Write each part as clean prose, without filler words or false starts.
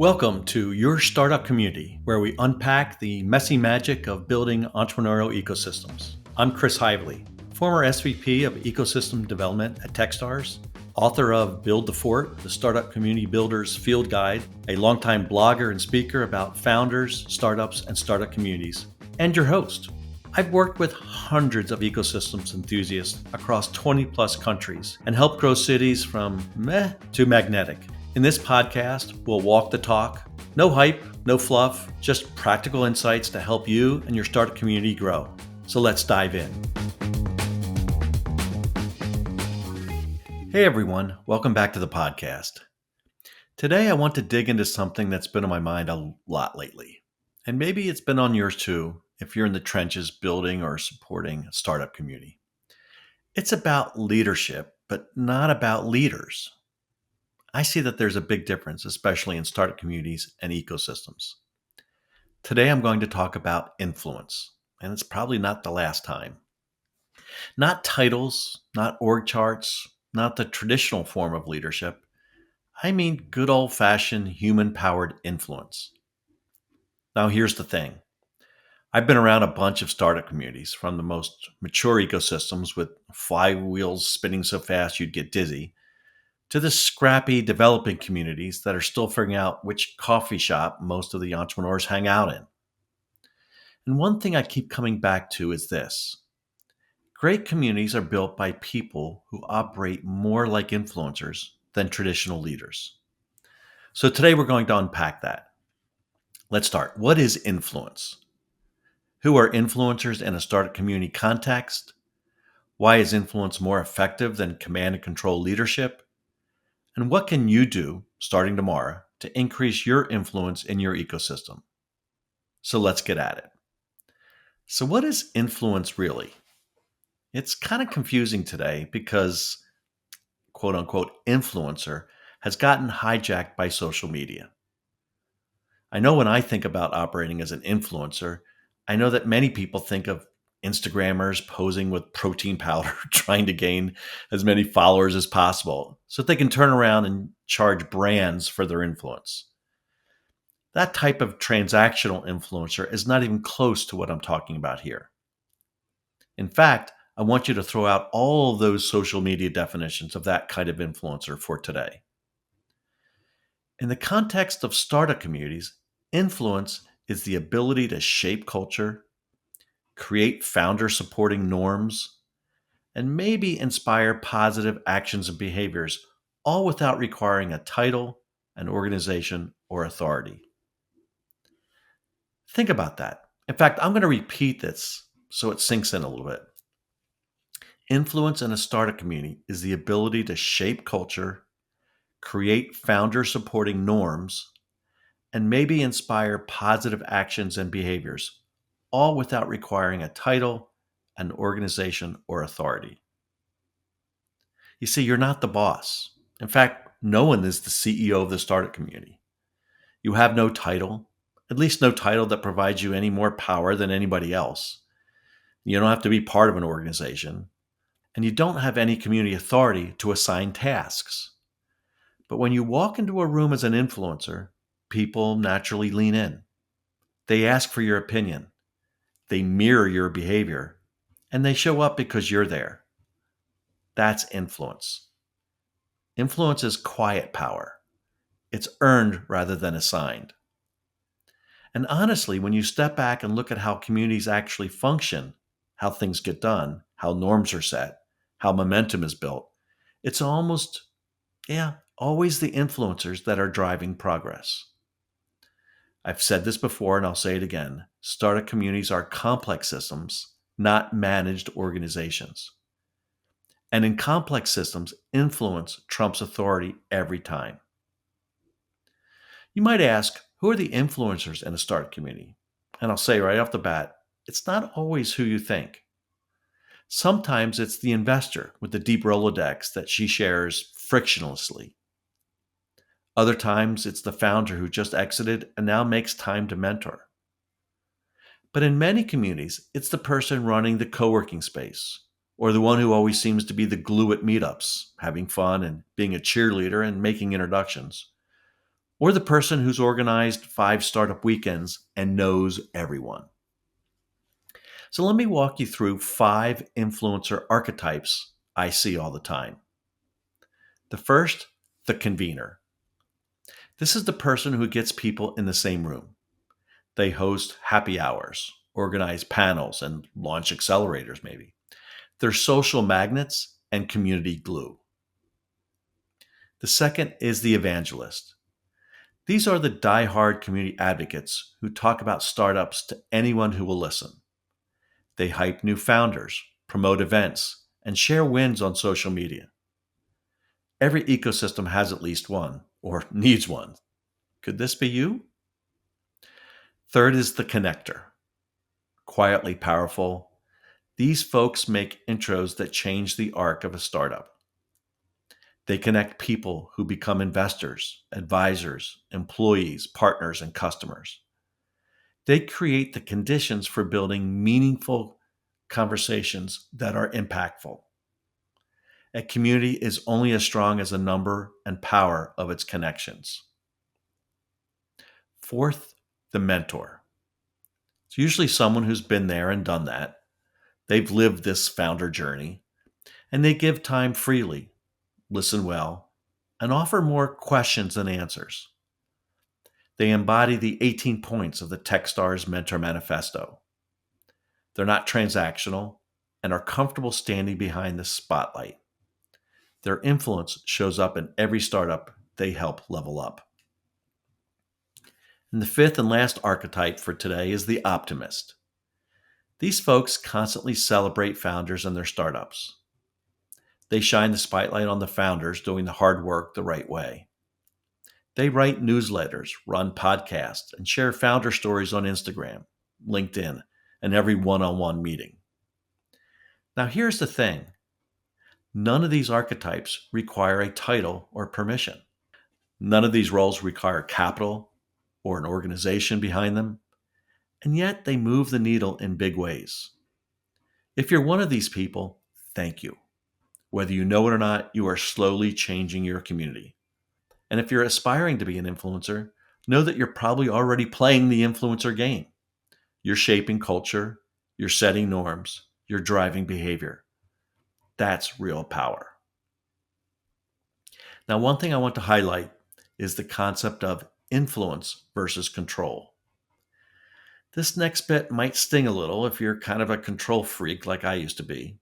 Welcome to Your Startup Community, where we unpack the messy magic of building entrepreneurial ecosystems. I'm Chris Heivly, former SVP of Ecosystem Development at Techstars, author of Build the Fort, the Startup Community Builder's Field Guide, a longtime blogger and speaker about founders, startups, and startup communities, and your host. I've worked with hundreds of ecosystems enthusiasts across 20 plus countries and helped grow cities from meh to magnetic. In this podcast, we'll walk the talk. No hype, no fluff, just practical insights to help you and your startup community grow. So let's dive in. Hey everyone, welcome back to the podcast. Today I want to dig into something that's been on my mind a lot lately. And maybe it's been on yours too, if you're in the trenches building or supporting a startup community. It's about leadership, but not about leaders. I see that there's a big difference, especially in startup communities and ecosystems. Today, I'm going to talk about influence, and it's probably not the last time. Not titles, not org charts, not the traditional form of leadership. I mean good old-fashioned human-powered influence. Now, here's the thing. I've been around a bunch of startup communities, from the most mature ecosystems with flywheels spinning so fast you'd get dizzy, to the scrappy developing communities that are still figuring out which coffee shop most of the entrepreneurs hang out in. And one thing I keep coming back to is this. Great communities are built by people who operate more like influencers than traditional leaders. So today we're going to unpack that. Let's start. What is influence? Who are influencers in a startup community context? Why is influence more effective than command and control leadership? And what can you do, starting tomorrow, to increase your influence in your ecosystem? So let's get at it. So what is influence really? It's kind of confusing today because, quote unquote, influencer has gotten hijacked by social media. I know when I think about operating as an influencer, I know that many people think of Instagrammers posing with protein powder, trying to gain as many followers as possible so that they can turn around and charge brands for their influence. That type of transactional influencer is not even close to what I'm talking about here. In fact, I want you to throw out all of those social media definitions of that kind of influencer for today. In the context of startup communities, influence is the ability to shape culture, create founder supporting norms, and maybe inspire positive actions and behaviors, all without requiring a title, an organization, or authority. Think about that. In fact, I'm going to repeat this so it sinks in a little bit. Influence in a startup community is the ability to shape culture, create founder supporting norms, and maybe inspire positive actions and behaviors, all without requiring a title, an organization, or authority. You see, you're not the boss. In fact, no one is the CEO of the startup community. You have no title, at least no title that provides you any more power than anybody else. You don't have to be part of an organization, and you don't have any community authority to assign tasks. But when you walk into a room as an influencer, people naturally lean in. They ask for your opinion. They mirror your behavior, and they show up because you're there. That's influence. Influence is quiet power. It's earned rather than assigned. And honestly, when you step back and look at how communities actually function, how things get done, how norms are set, how momentum is built, it's always the influencers that are driving progress. I've said this before and I'll say it again. Startup communities are complex systems, not managed organizations. And in complex systems, influence trumps authority every time. You might ask, who are the influencers in a startup community? And I'll say right off the bat, it's not always who you think. Sometimes it's the investor with the deep Rolodex that she shares frictionlessly. Other times it's the founder who just exited and now makes time to mentor. But in many communities, it's the person running the co-working space, or the one who always seems to be the glue at meetups, having fun and being a cheerleader and making introductions. or the person who's organized 5 startup weekends and knows everyone. So let me walk you through 5 influencer archetypes I see all the time. The first, the convener. This is the person who gets people in the same room. They host happy hours, organize panels, and launch accelerators, maybe. They're social magnets and community glue. The second is the evangelist. These are the die-hard community advocates who talk about startups to anyone who will listen. They hype new founders, promote events, and share wins on social media. Every ecosystem has at least one, or needs one. Could this be you? Third is the connector. Quietly powerful, these folks make intros that change the arc of a startup. They connect people who become investors, advisors, employees, partners, and customers. They create the conditions for building meaningful conversations that are impactful. A community is only as strong as the number and power of its connections. Fourth, the mentor. It's usually someone who's been there and done that. They've lived this founder journey, and they give time freely, listen well, and offer more questions than answers. They embody the 18 points of the Techstars Mentor Manifesto. They're not transactional and are comfortable standing behind the spotlight. Their influence shows up in every startup they help level up. And the fifth and last archetype for today is the optimist. These folks constantly celebrate founders and their startups. They shine the spotlight on the founders doing the hard work the right way. They write newsletters, run podcasts, and share founder stories on Instagram, LinkedIn, and every one-on-one meeting. Now, here's the thing. None of these archetypes require a title or permission. None of these roles require capital or an organization behind them, and yet they move the needle in big ways. If you're one of these people, thank you. Whether you know it or not, you are slowly changing your community. And if you're aspiring to be an influencer, know that you're probably already playing the influencer game. You're shaping culture, you're setting norms, you're driving behavior. That's real power. Now, one thing I want to highlight is the concept of influence versus control. This next bit might sting a little if you're kind of a control freak like I used to be.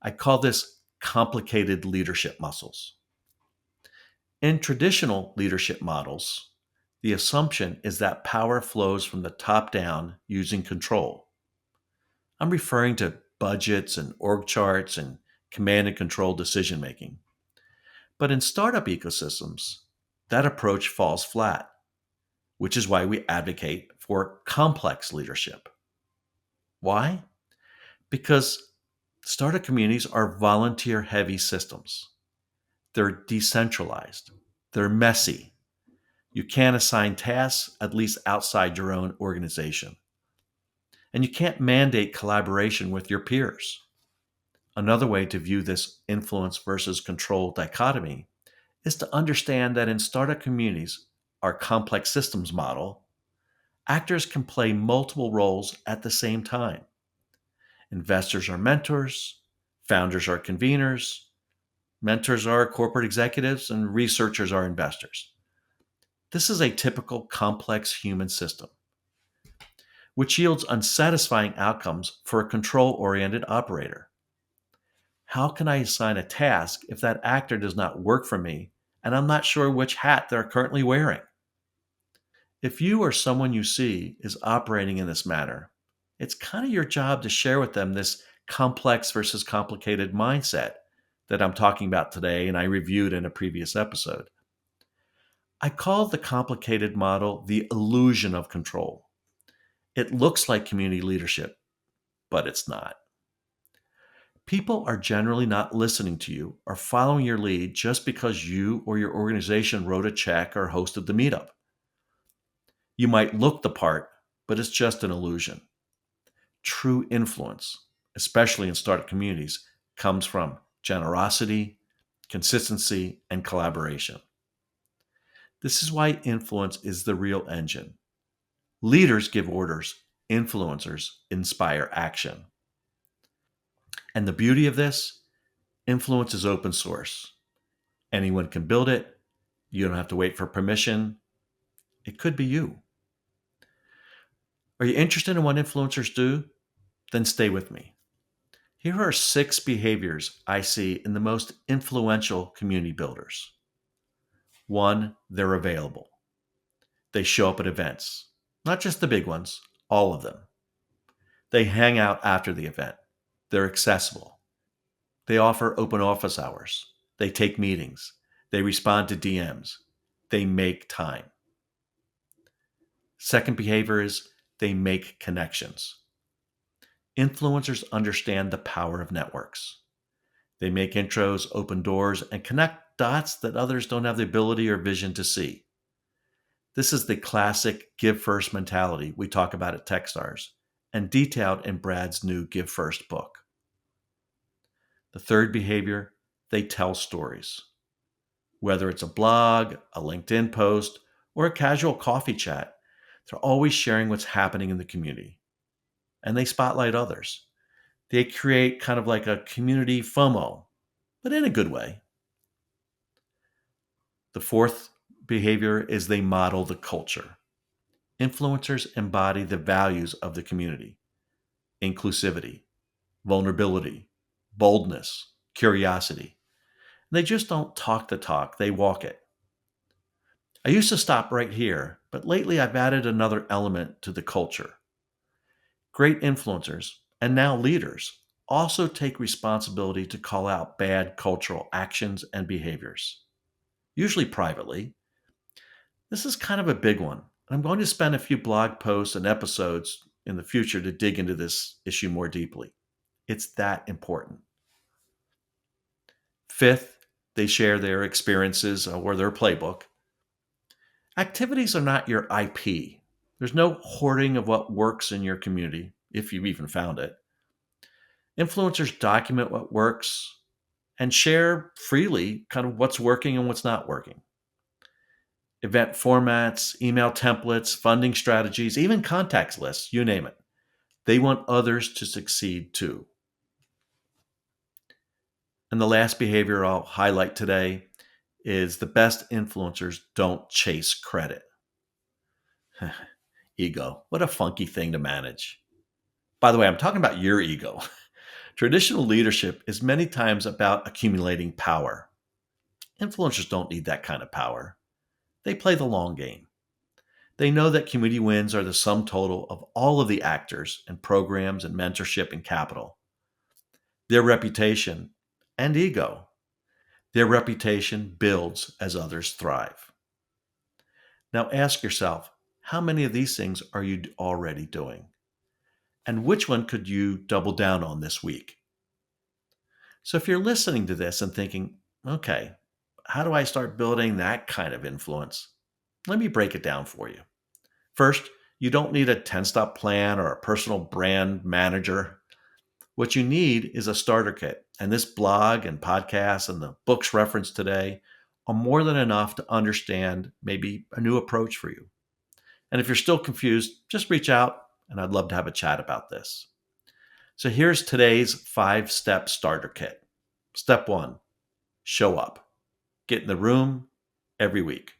I call this complicated leadership muscles. In traditional leadership models, the assumption is that power flows from the top down using control. I'm referring to budgets and org charts and command and control decision making. But in startup ecosystems, that approach falls flat, which is why we advocate for complex leadership. Why? Because startup communities are volunteer heavy systems. They're decentralized, they're messy. You can't assign tasks, at least outside your own organization. And you can't mandate collaboration with your peers. Another way to view this influence versus control dichotomy is to understand that in startup communities, our complex systems model, actors can play multiple roles at the same time. Investors are mentors, founders are conveners, mentors are corporate executives, and researchers are investors. This is a typical complex human system, which yields unsatisfying outcomes for a control-oriented operator. How can I assign a task if that actor does not work for me and I'm not sure which hat they're currently wearing? If you or someone you see is operating in this manner, it's kind of your job to share with them this complex versus complicated mindset that I'm talking about today and I reviewed in a previous episode. I call the complicated model the illusion of control. It looks like community leadership, but it's not. People are generally not listening to you or following your lead just because you or your organization wrote a check or hosted the meetup. You might look the part, but it's just an illusion. True influence, especially in startup communities, comes from generosity, consistency, and collaboration. This is why influence is the real engine. Leaders give orders, influencers inspire action. And the beauty of this, influence is open source. Anyone can build it. You don't have to wait for permission. It could be you. Are you interested in what influencers do? Then stay with me. Here are 6 behaviors I see in the most influential community builders. 1, they're available. They show up at events, not just the big ones, all of them. They hang out after the event. They're accessible. They offer open office hours. They take meetings. They respond to DMs. They make time. Second behavior is they make connections. Influencers understand the power of networks. They make intros, open doors, and connect dots that others don't have the ability or vision to see. This is the classic give first mentality we talk about at Techstars and detailed in Brad's new Give First book. The third behavior, they tell stories. Whether it's a blog, a LinkedIn post, or a casual coffee chat, they're always sharing what's happening in the community. And they spotlight others. They create kind of like a community FOMO, but in a good way. The fourth behavior is they model the culture. Influencers embody the values of the community: inclusivity, vulnerability, boldness, curiosity. They just don't talk the talk, they walk it. I used to stop right here, but lately I've added another element to the culture. Great influencers, and now leaders, also take responsibility to call out bad cultural actions and behaviors, usually privately. This is kind of a big one. I'm going to spend a few blog posts and episodes in the future to dig into this issue more deeply. It's that important. Fifth, they share their experiences or their playbook. Activities are not your IP. There's no hoarding of what works in your community, if you've even found it. Influencers document what works and share freely kind of what's working and what's not working. Event formats, email templates, funding strategies, even contacts lists, you name it. They want others to succeed too. And the last behavior I'll highlight today is the best influencers don't chase credit. Ego. What a funky thing to manage. By the way, I'm talking about your ego. Traditional leadership is many times about accumulating power. Influencers don't need that kind of power. They play the long game. They know that community wins are the sum total of all of the actors and programs and mentorship and capital. Their reputation and ego. Their reputation builds as others thrive. Now ask yourself, how many of these things are you already doing? And which one could you double down on this week? So if you're listening to this and thinking, okay, how do I start building that kind of influence? Let me break it down for you. First, you don't need a 10-step plan or a personal brand manager. What you need is a starter kit. And this blog and podcast and the books referenced today are more than enough to understand maybe a new approach for you. And if you're still confused, just reach out and I'd love to have a chat about this. So here's today's 5-step starter kit. Step 1, show up. Get in the room every week.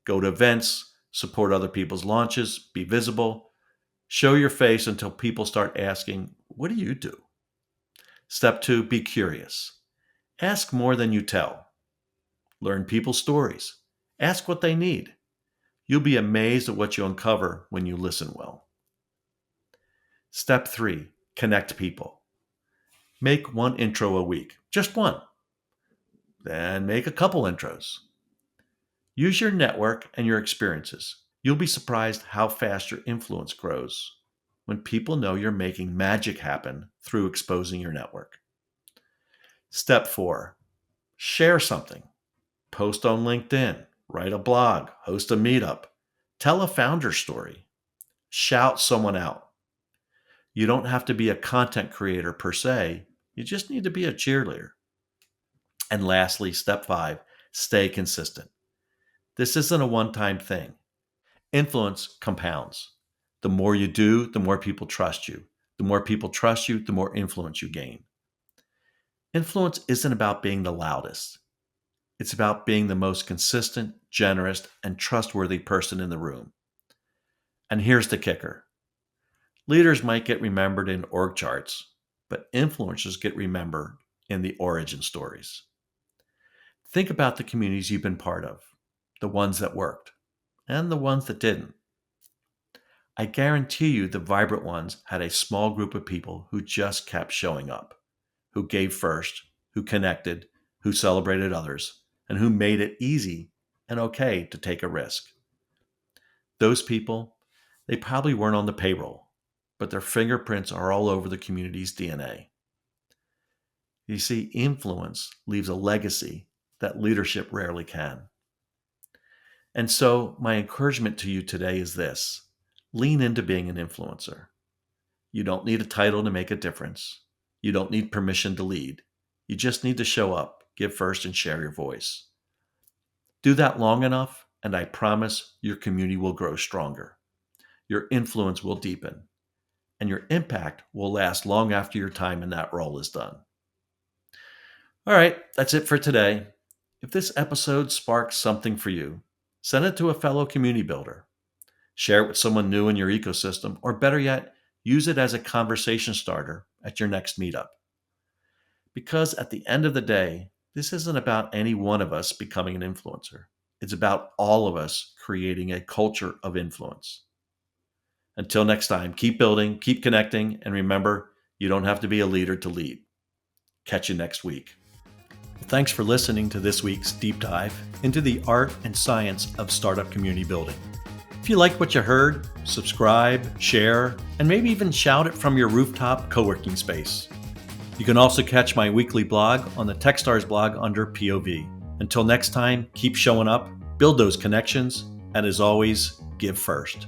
Go to events, support other people's launches, be visible. Show your face until people start asking, what do you do? Step 2, be curious. Ask more than you tell. Learn people's stories. Ask what they need. You'll be amazed at what you uncover when you listen well. Step 3, connect people. Make one intro a week, just one. Then make a couple intros. Use your network and your experiences. You'll be surprised how fast your influence grows when people know you're making magic happen through exposing your network. Step 4, share something. Post on LinkedIn, write a blog, host a meetup, tell a founder story, shout someone out. You don't have to be a content creator per se, you just need to be a cheerleader. And lastly, step 5, stay consistent. This isn't a one-time thing. Influence compounds. The more you do, the more people trust you. The more people trust you, the more influence you gain. Influence isn't about being the loudest. It's about being the most consistent, generous, and trustworthy person in the room. And here's the kicker. Leaders might get remembered in org charts, but influencers get remembered in the origin stories. Think about the communities you've been part of, the ones that worked, and the ones that didn't. I guarantee you the vibrant ones had a small group of people who just kept showing up, who gave first, who connected, who celebrated others, and who made it easy and okay to take a risk. Those people, they probably weren't on the payroll, but their fingerprints are all over the community's DNA. You see, influence leaves a legacy that leadership rarely can. And so, my encouragement to you today is this: lean into being an influencer. You don't need a title to make a difference. You don't need permission to lead. You just need to show up, give first, and share your voice. Do that long enough, and I promise your community will grow stronger. Your influence will deepen, and your impact will last long after your time in that role is done. All right, that's it for today. If this episode sparks something for you, send it to a fellow community builder. Share it with someone new in your ecosystem, or better yet, use it as a conversation starter at your next meetup. Because at the end of the day, this isn't about any one of us becoming an influencer. It's about all of us creating a culture of influence. Until next time, keep building, keep connecting, and remember, you don't have to be a leader to lead. Catch you next week. Thanks for listening to this week's deep dive into the art and science of startup community building. If you like what you heard, subscribe, share, and maybe even shout it from your rooftop co-working space. You can also catch my weekly blog on the Techstars blog under POV. Until next time, keep showing up, build those connections, and as always, give first.